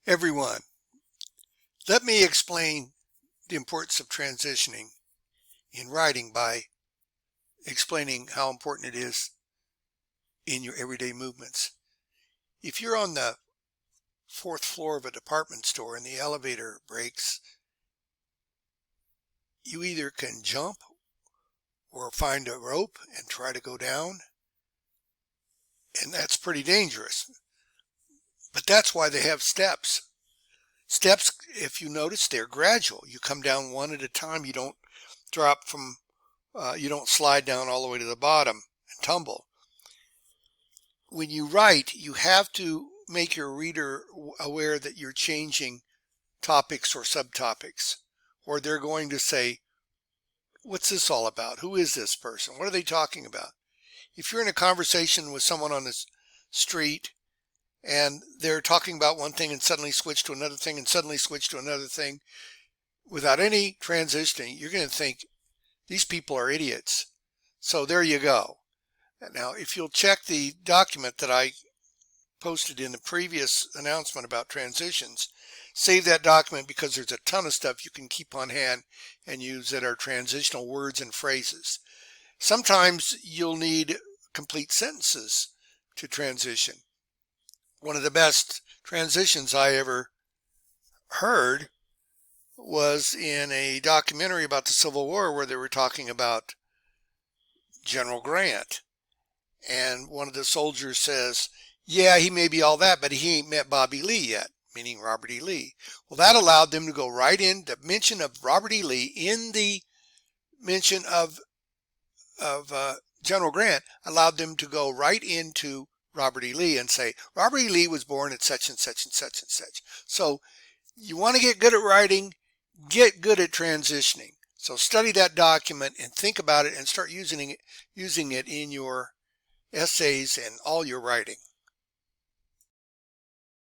Everyone, let me explain the importance of transitioning in writing by explaining how important it is in your everyday movements. If you're on the fourth floor of a department store and the elevator breaks, you either can jump or find a rope and try to go down, and that's pretty dangerous. But that's why they have steps. Steps, if you notice, they're gradual. You come down one at a time. You don't drop from, you don't slide down all the way to the bottom and tumble. When you write, you have to make your reader aware that you're changing topics or subtopics, or they're going to say, what's this all about? Who is this person? What are they talking about? If you're in a conversation with someone on the street and they're talking about one thing and suddenly switch to another thing and suddenly switch to another thing without any transitioning, you're going to think these people are idiots. So there you go. Now, if you'll check the document that I posted in the previous announcement about transitions, save that document because there's a ton of stuff you can keep on hand and use that are transitional words and phrases. Sometimes you'll need complete sentences to transition. One of the best transitions I ever heard was in a documentary about the Civil War where they were talking about General Grant. And one of the soldiers says, yeah, he may be all that, but he ain't met Bobby Lee yet, meaning Robert E. Lee. Well, that allowed them to go right in. The mention of Robert E. Lee in the mention of General Grant allowed them to go right into Robert E. Lee and say, Robert E. Lee was born at such and such and such and such. So you want to get good at writing, get good at transitioning. So study that document and think about it and start using it in your essays and all your writing.